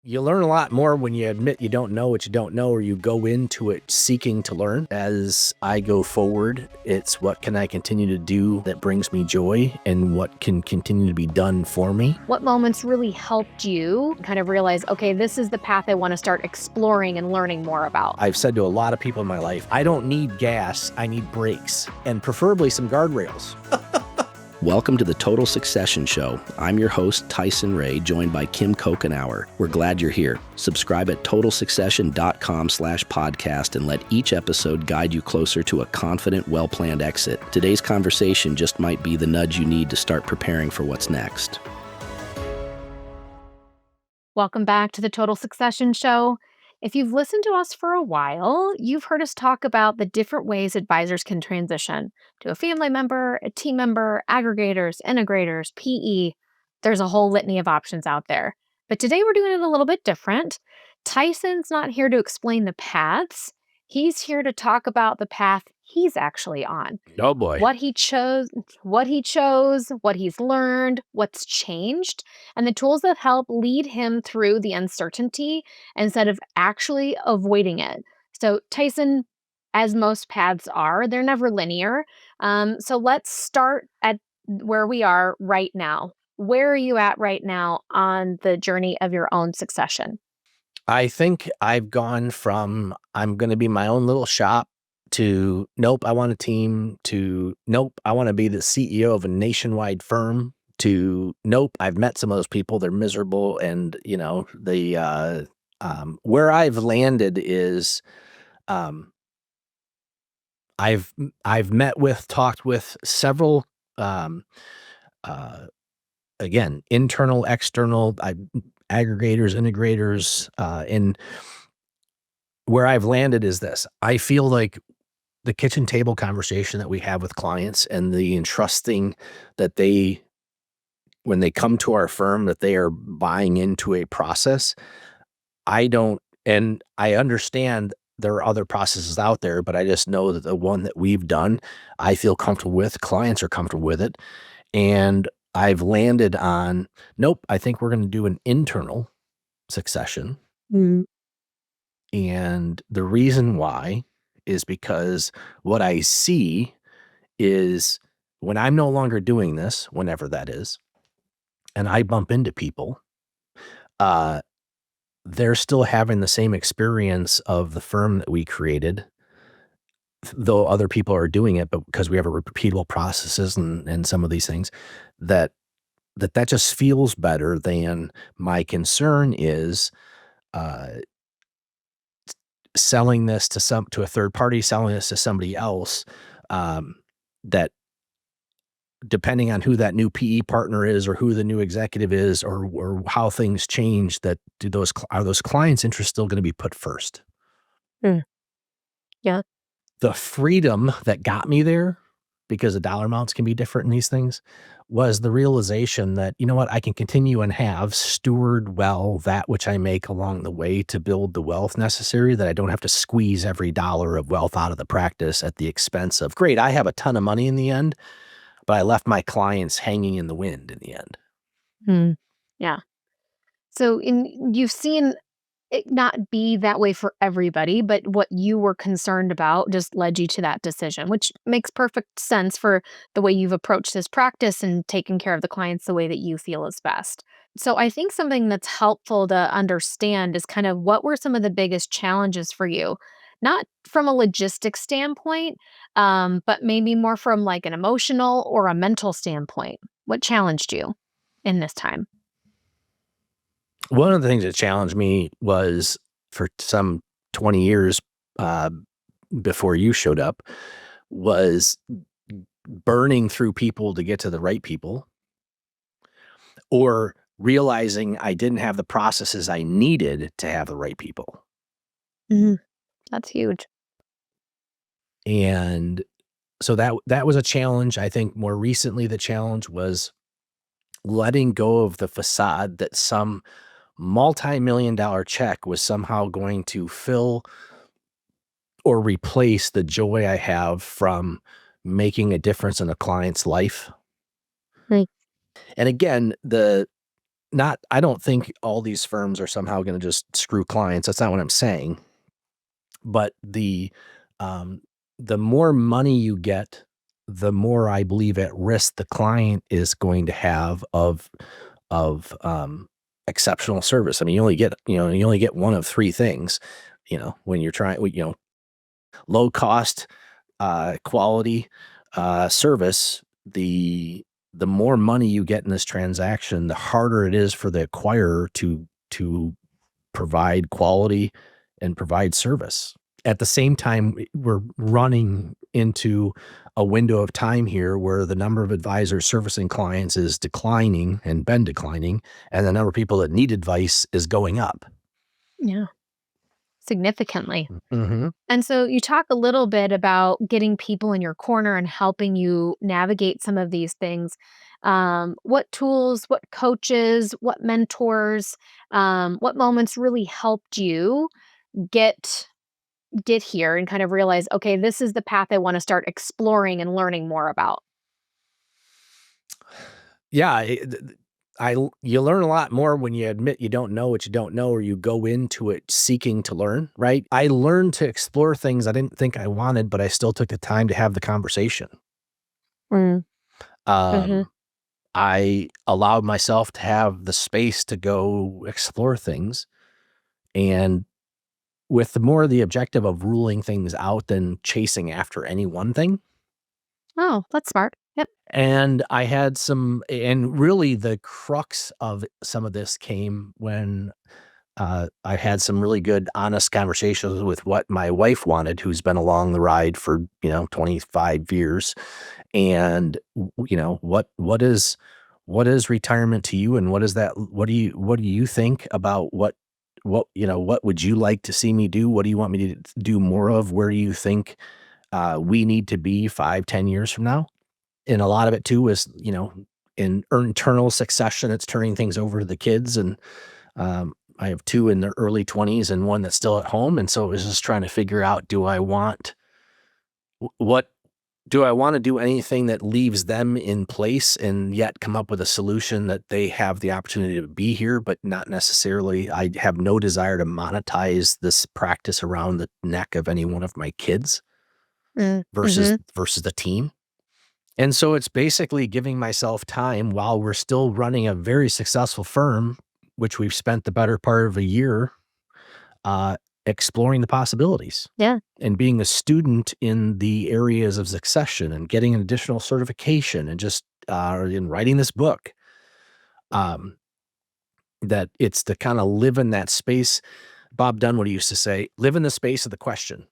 You learn a lot more when you admit you don't know what you don't know, or you go into it seeking to learn. As I go forward, it's what can I continue to do that brings me joy and what can continue to be done for me. What moments really helped you kind of realize, okay, this is the path I want to start exploring and learning more about? I've said to a lot of people in my life, I don't need gas, I need brakes, and preferably some guardrails. Welcome to the Total Succession Show. I'm your host, Tyson Ray, joined by Kim Cochenour. We're glad you're here. Subscribe at totalsuccession.com/podcast and let each episode guide you closer to a confident, well-planned exit. Today's conversation just might be the nudge you need to start preparing for what's next. Welcome back to the Total Succession Show. If you've listened to us for a while, you've heard us talk about the different ways advisors can transition to a family member, a team member, aggregators, integrators, PE. There's a whole litany of options out there. But today we're doing it a little bit different. Tyson's not here to explain the paths. He's here to talk about the path he's actually on. Oh boy. What he chose, what he's learned, what's changed, and the tools that help lead him through the uncertainty instead of actually avoiding it. So Tyson, as most paths are, they're never linear. So let's start at where we are right now. Where are you at right now on the journey of your own succession? I think I've gone from I'm going to be my own little shop to nope, I want a team, to nope, I want to be the CEO of a nationwide firm, to nope, I've met some of those people, they're miserable. And where I've landed is I've talked with several again, internal, external, aggregators, integrators, and where I've landed is this. I feel like the kitchen table conversation that we have with clients and the entrusting that when they come to our firm, that they are buying into a process. And I understand there are other processes out there, but I just know that the one that we've done, I feel comfortable with, clients are comfortable with it. And I've landed on, nope, I think we're going to do an internal succession. Mm. And the reason why is because what I see is when I'm no longer doing this, whenever that is, and I bump into people, they're still having the same experience of the firm that we created, though other people are doing it, but because we have a repeatable processes and some of these things that just feels better than my concern is selling this to a third party, selling this to somebody else, that depending on who that new PE partner is or who the new executive is or how things change, are those clients' interests still going to be put first? Yeah. The freedom that got me there, because the dollar amounts can be different in these things, was the realization that, you know what, I can continue and steward well that which I make along the way to build the wealth necessary, that I don't have to squeeze every dollar of wealth out of the practice at the expense of, great, I have a ton of money in the end, but I left my clients hanging in the wind in the end. Yeah. So you've seen it not be that way for everybody, but what you were concerned about just led you to that decision, which makes perfect sense for the way you've approached this practice and taken care of the clients the way that you feel is best. So I think something that's helpful to understand is kind of what were some of the biggest challenges for you, not from a logistics standpoint, but maybe more from like an emotional or a mental standpoint. What challenged you in this time? One of the things that challenged me was, for some 20 years before you showed up, was burning through people to get to the right people, or realizing I didn't have the processes I needed to have the right people. That's huge. And so that was a challenge. I think more recently, the challenge was letting go of the facade that some multi-million-dollar check was somehow going to fill or replace the joy I have from making a difference in a client's life. Right. And again, the not I don't think all these firms are somehow gonna just screw clients, that's not what I'm saying, but um, the more money you get, the more I believe at risk the client is going to have of exceptional service. I mean, you only get one of 3 things, when you're trying low cost, quality, service. The more money you get in this transaction, the harder it is for the acquirer to provide quality and provide service. At the same time, we're running into a window of time here where the number of advisors servicing clients is declining and been declining, and the number of people that need advice is going up. Yeah, significantly. Mhm. And so you talk a little bit about getting people in your corner and helping you navigate some of these things. What tools, what coaches, what mentors, what moments really helped you get get here and kind of realize, okay, this is the path I want to start exploring and learning more about? Yeah, you learn a lot more when you admit you don't know what you don't know, or you go into it seeking to learn, right? I learned to explore things I didn't think I wanted, but I still took the time to have the conversation. Mm, hmm. Um, I allowed myself to have the space to go explore things, and with the objective of ruling things out than chasing after any one thing. Oh, that's smart. Yep. And I had and really the crux of some of this came when I had some really good, honest conversations with what my wife wanted, who's been along the ride for 25 years, and what is retirement to you, and what is that? What do you think about what would you like to see me do? What do you want me to do more of? Where do you think we need to be 5, 10 years from now? And a lot of it too is in internal succession. It's turning things over to the kids, and I have 2 in their early 20s and 1 that's still at home, and so it was just trying to figure out, what do I wanna do anything that leaves them in place and yet come up with a solution that they have the opportunity to be here, but not necessarily I have no desire to monetize this practice around the neck of any one of my kids Mm, versus hmm. versus the team. And so it's basically giving myself time while we're still running a very successful firm, which we've spent the better part of a year uh, exploring the possibilities Yeah. and being a student in the areas of succession and getting an additional certification and just in writing this book. Um, that it's to kind of live in that space. Bob Dunwoody used to say, "Live in the space of the question.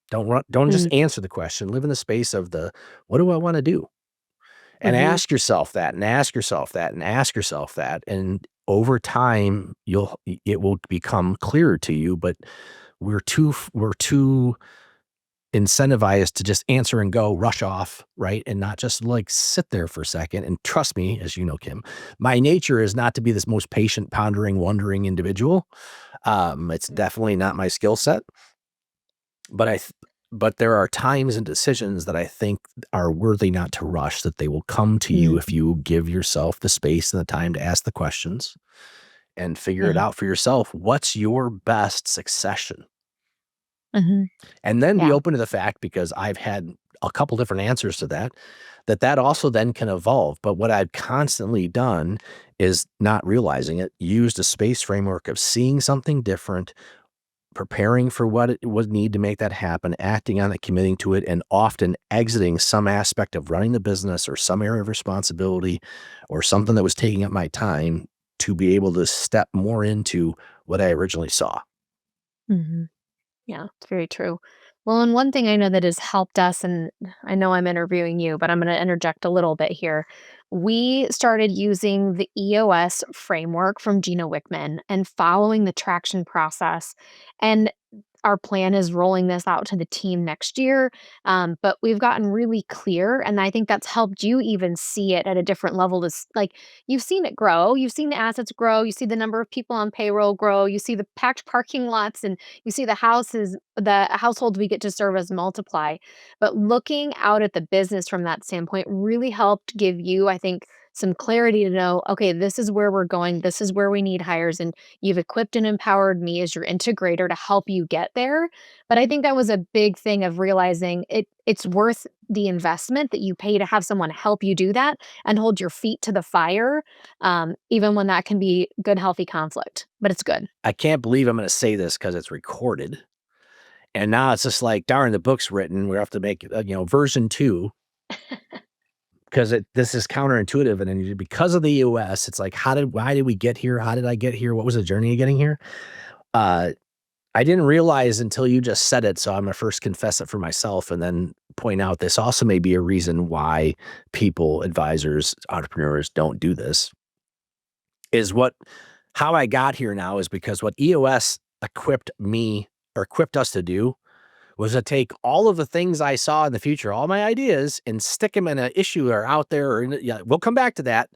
Don't just Mm, answer the question. Live in the space of the what do I want to do." And hmm. ask yourself that, and ask yourself that, and ask yourself that, and over time, it will become clearer to you, but we're too incentivized to just answer and go, rush off, right? And not just, like, sit there for a second, and trust me, as you know, Kim, my nature is not to be this most patient, pondering, wondering individual. It's definitely not my skill set. But but there are times and decisions that I think are worthy not to rush, that they will come to you Mm, if you give yourself the space and the time to ask the questions and figure it yeah. out for yourself. What's your best succession? Hmm. And then be Yeah. open to the fact, because I've had a couple different answers to that also then can evolve. But what I've constantly done is, not realizing it, used a space framework of seeing something different, preparing for what it would need to make that happen, acting on it, committing to it, and often exiting some aspect of running the business or some area of responsibility or something that was taking up my time to be able to step more into what I originally saw. Hmm. Yeah, it's very true. Well, and one thing I know that has helped us, and I know I'm interviewing you, but I'm going to interject a little bit here. We started using the EOS framework from Gino Wickman and following the traction process. And our plan is rolling this out to the team next year. But we've gotten really clear, and I think that's helped you even see it at a different level. Like you've seen it grow, you've seen the assets grow, you see the number of people on payroll grow, you see the packed parking lots, and you see the households we get to service multiply. But looking out at the business from that standpoint really helped give you, I think, some clarity to know, okay, this is where we're going, this is where we need hires, and you've equipped and empowered me as your integrator to help you get there. But I think that was a big thing of realizing it's worth the investment that you pay to have someone help you do that and hold your feet to the fire, even when that can be good, healthy conflict. But it's good. I can't believe I'm going to say this because it's recorded. And now it's just like, darn, the book's written. We have to make, version 2 because this is counterintuitive. And then because of the US, it's like, why did we get here? How did I get here? What was the journey of getting here? I didn't realize until you just said it. So I'm going to first confess it for myself and then point out this also may be a reason why people, advisors, entrepreneurs don't do this. How I got here now is because what EOS equipped us to do was to take all of the things I saw in the future, all my ideas, and stick them in an issue or out there. Or we'll come back to that,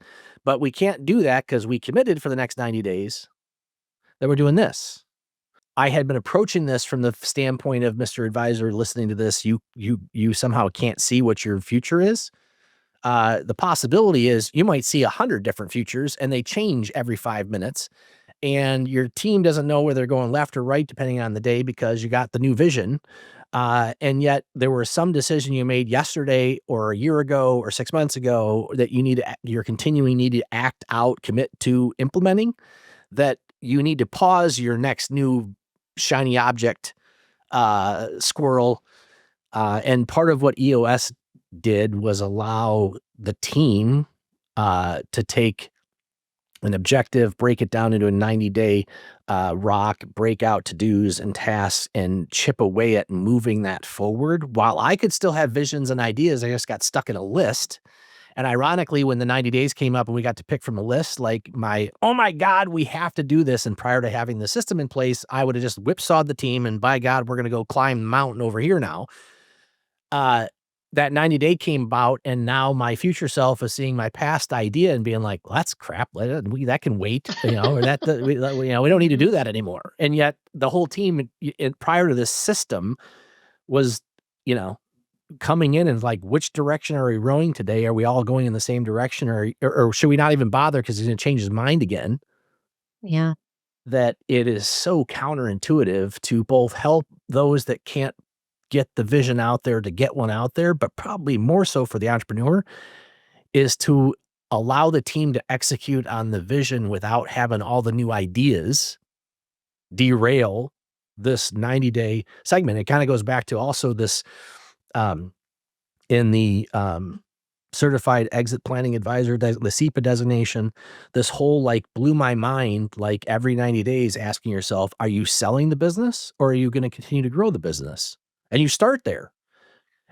but we can't do that because we committed for the next 90 days that we're doing this. I had been approaching this from the standpoint of Mr. Advisor listening to this. You somehow can't see what your future is. The possibility is you might see 100 different futures and they change every 5 minutes. And your team doesn't know where they're going left or right, depending on the day, because you got the new vision. And yet there were some decision you made yesterday or a year ago or 6 months ago that you're continuing need to act out, commit to implementing, that you need to pause your next new shiny object, squirrel. And part of what EOS did was allow the team to take an objective, break it down into a 90-day rock, break out to-dos and tasks, and chip away at moving that forward. While I could still have visions and ideas, I just got stuck in a list. And ironically, when the 90 days came up and we got to pick from a list, like oh my God, we have to do this. And prior to having the system in place, I would have just whipsawed the team and by God, we're going to go climb the mountain over here now. That 90-day came about, and now my future self is seeing my past idea and being like, well, that's crap. That can wait, or we don't need to do that anymore. And yet the whole team prior to this system was, coming in and like, which direction are we rowing today? Are we all going in the same direction or should we not even bother because he's going to change his mind again? Yeah. That it is so counterintuitive to both help those that can't get the vision out there to get one out there, but probably more so for the entrepreneur is to allow the team to execute on the vision without having all the new ideas derail this 90-day segment. It kind of goes back to also this in the certified exit planning advisor, the S.P.A.C.E designation, this whole blew my mind, every 90 days asking yourself, are you selling the business or are you going to continue to grow the business? And you start there.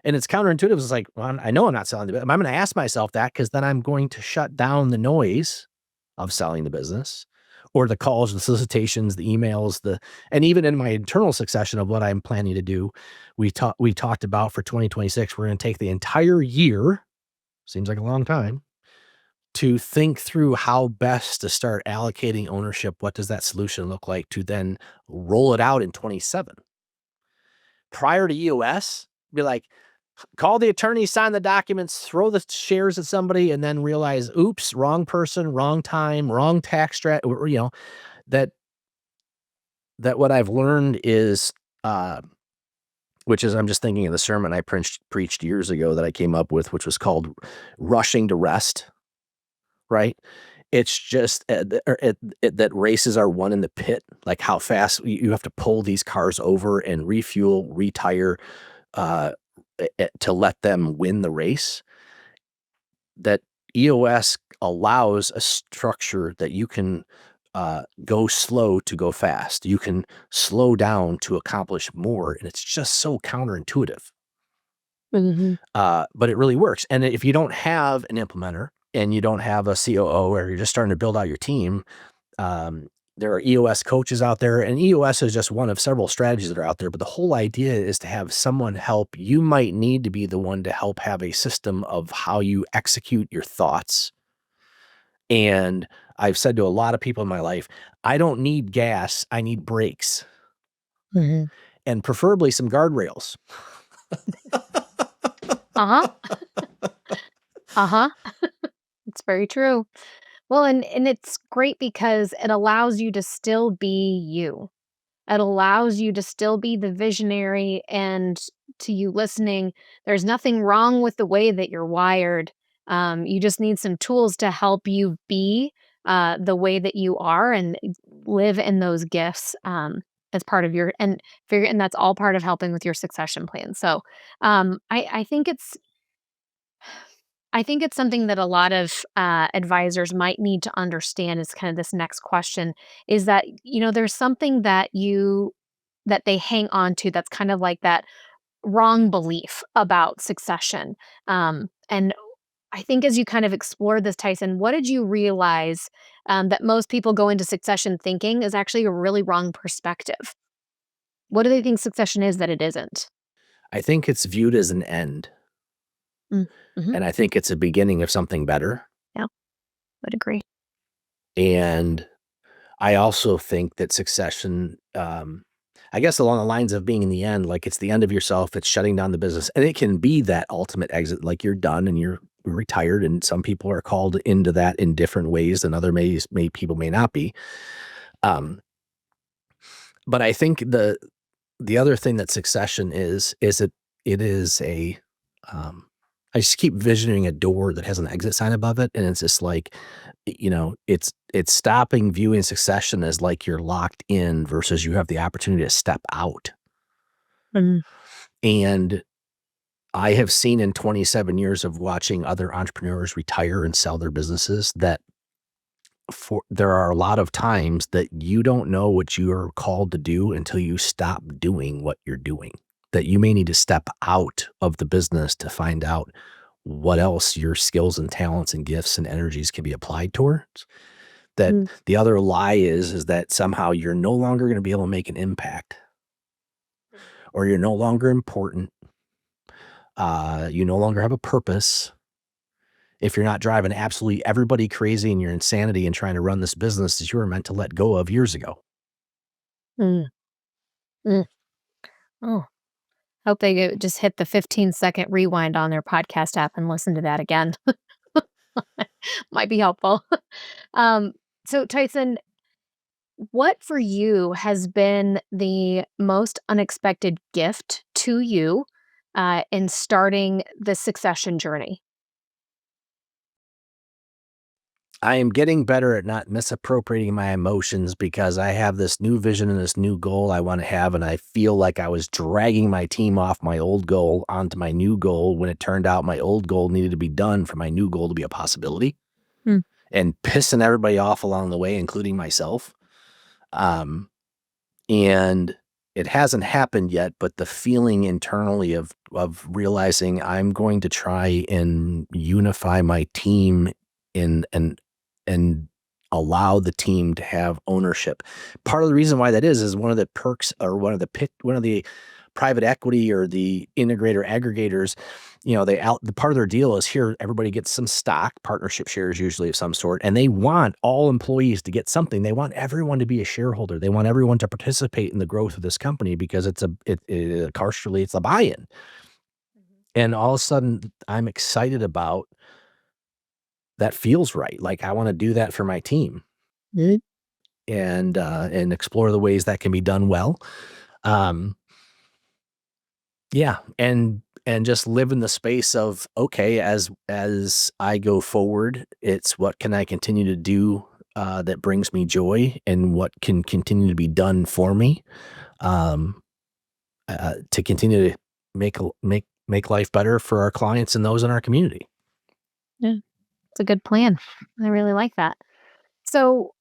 And it's counterintuitive. It's like, well, I know I'm not selling the business. I'm going to ask myself that because then I'm going to shut down the noise of selling the business or the calls, the solicitations, the emails, and even in my internal succession of what I'm planning to do, we talked about for 2026, we're going to take the entire year, seems like a long time, to think through how best to start allocating ownership. What does that solution look like to then roll it out in 27? Prior to EOS, be like, call the attorney, sign the documents, throw the shares at somebody, and then realize, oops, wrong person, wrong time, wrong tax strat. That what I've learned is, which is, I'm just thinking of the sermon I preached years ago that I came up with, which was called rushing to rest. Right? It's just that races are won in the pit, like how fast you have to pull these cars over and refuel, retire, to let them win the race. That EOS allows a structure that you can go slow to go fast. You can slow down to accomplish more. And it's just so counterintuitive. Mm-hmm. But it really works. And if you don't have an implementer and you don't have a COO or you're just starting to build out your team, there are EOS coaches out there, and EOS is just one of several strategies that are out there. But the whole idea is to have someone help. You might need to be the one to help have a system of how you execute your thoughts. And I've said to a lot of people in my life, I don't need gas. I need brakes. Mm-hmm. And preferably some guardrails. Uh-huh. Uh-huh. It's very true. Well, and it's great because it allows you to still be you. It allows you to still be the visionary, and to you listening, there's nothing wrong with the way that you're wired. You just need some tools to help you be the way that you are and live in those gifts as part of your and figure and that's all part of helping with your succession plan. So I think it's something that a lot of advisors might need to understand is kind of this next question is that, there's something that they hang on to that's kind of like that wrong belief about succession. And I think as you kind of explore this, Tyson, what did you realize that most people go into succession thinking is actually a really wrong perspective? What do they think succession is that it isn't? I think it's viewed as an end, Mm, mhm. and I think it's a beginning of something better. Yeah, would agree. And I also think that succession, I guess along the lines of being in the end, like it's the end of yourself, it's shutting down the business, and it can be that ultimate exit, like you're done and you're retired, and some people are called into that in different ways than other people may not be. Um, but I think the other thing that succession is it is um, I just keep visioning a door that has an exit sign above it, and it's just like, it's stopping viewing succession as like you're locked in versus you have the opportunity to step out. Mm, And I have seen in 27 years of watching other entrepreneurs retire and sell their businesses that there are a lot of times that you don't know what you are called to do until you stop doing what you're doing. That you may need to step out of the business to find out what else your skills and talents and gifts and energies can be applied towards. That mm, the other lie is that somehow you're no longer going to be able to make an impact, or you're no longer important. You no longer have a purpose if you're not driving absolutely everybody crazy in your insanity and trying to run this business that you were meant to let go of years ago. mm, mm. Oh, hope they just hit the 15-second rewind on their podcast app and listen to that again. Might be helpful. Um, so Tyson, what for you has been the most unexpected gift to you in starting the succession journey? I am getting better at not misappropriating my emotions because I have this new vision and this new goal I want to have. And I feel like I was dragging my team off my old goal onto my new goal when it turned out my old goal needed to be done for my new goal to be a possibility, Mm, and pissing everybody off along the way, including myself. Um, and it hasn't happened yet, but the feeling internally of realizing I'm going to try and unify my team in and allow the team to have ownership. Part of the reason why that is one of the perks, or one of the private equity or the integrator aggregators, the part of their deal is, here everybody gets some stock, partnership shares usually of some sort, and they want all employees to get something. They want everyone to be a shareholder. They want everyone to participate in the growth of this company because partially it's a buy-in. And all of a sudden I'm excited about that. Feels right. Like I want to do that for my team, mm, and explore the ways that can be done well. Um, yeah, and just live in the space of, okay, as I go forward, it's what can I continue to do that brings me joy, and what can continue to be done for me, um, to continue to make life better for our clients and those in our community. yeah, it's a good plan. I really like that. So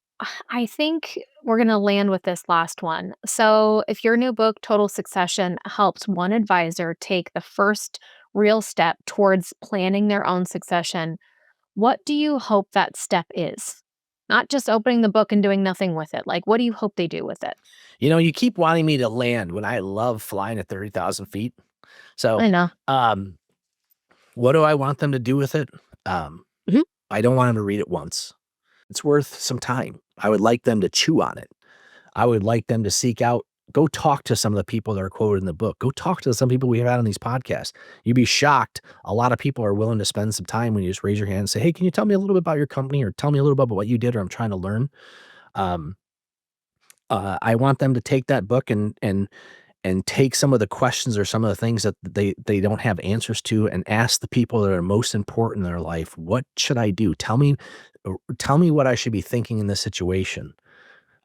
I think we're going to land with this last one. So, if your new book, Total Succession, helps one advisor take the first real step towards planning their own succession, what do you hope that step is? Not just opening the book and doing nothing with it. Like, what do you hope they do with it? You keep wanting me to land when I love flying at 30,000 feet. So, I know. um, what do I want them to do with it? Um, Mhm. I don't want them to read it once. It's worth some time. I would like them to chew on it. I would like them to seek out Go talk to some of the people that are quoted in the book. Go talk to some people we have had on these podcasts. You'd be shocked. A lot of people are willing to spend some time when you just raise your hand and say, hey, can you tell me a little bit about your company, or tell me a little bit about what you did, or I'm trying to learn. Um, I want them to take that book and take some of the questions or some of the things that they don't have answers to, and ask the people that are most important in their life, what should I do? Tell me what I should be thinking in this situation.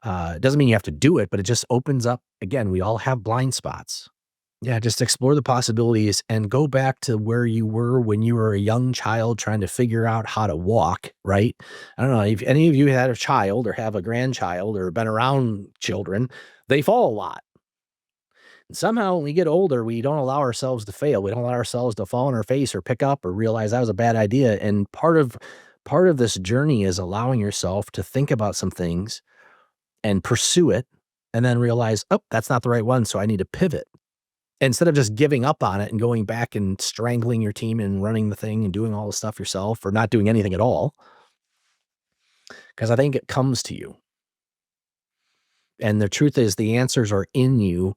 It doesn't mean you have to do it, but it just opens up. Again, we all have blind spots. Yeah, just explore the possibilities and go back to where you were when you were a young child trying to figure out how to walk, right? I don't know if any of you had a child or have a grandchild or been around children, they fall a lot. And somehow when we get older, we don't allow ourselves to fail. We don't allow ourselves to fall on our face or pick up or realize that was a bad idea. And part of this journey is allowing yourself to think about some things and pursue it, and then realize, oh, that's not the right one, so I need to pivot. Instead of just giving up on it and going back and strangling your team and running the thing and doing all the stuff yourself, or not doing anything at all. Because I think it comes to you. And the truth is, the answers are in you.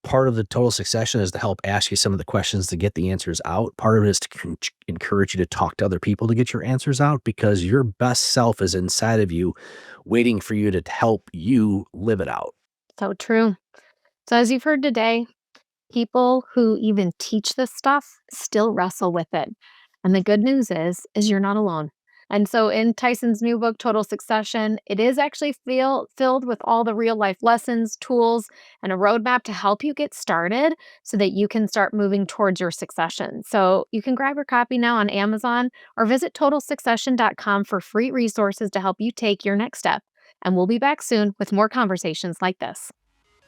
Part of the total succession is to help ask you some of the questions to get the answers out. Part of it is to encourage you to talk to other people to get your answers out, because your best self is inside of you, waiting for you to help you live it out. So true. So as you've heard today, people who even teach this stuff still wrestle with it. And the good news is you're not alone. And so in Tyson's new book, Total Succession, it is actually filled with all the real life lessons, tools, and a roadmap to help you get started so that you can start moving towards your succession. So you can grab your copy now on Amazon or visit totalsuccession.com for free resources to help you take your next step. And we'll be back soon with more conversations like this.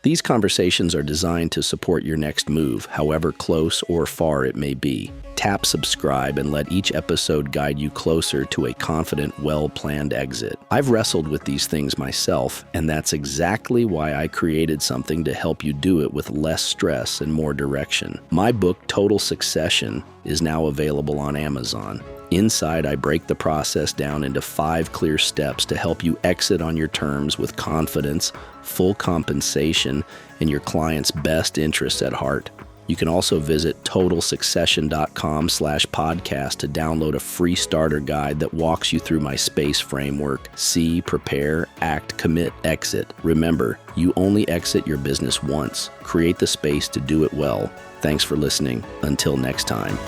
These conversations are designed to support your next move, however close or far it may be. Tap subscribe and let each episode guide you closer to a confident, well-planned exit. I've wrestled with these things myself, and that's exactly why I created something to help you do it with less stress and more direction. My book, Total Succession, is now available on Amazon. Inside, I break the process down into 5 clear steps to help you exit on your terms with confidence, full compensation, and your client's best interests at heart. You can also visit totalsuccession.com/podcast to download a free starter guide that walks you through my SPACE framework: see, prepare, act, commit, exit. Remember, you only exit your business once. Create the space to do it well. Thanks for listening. Until next time.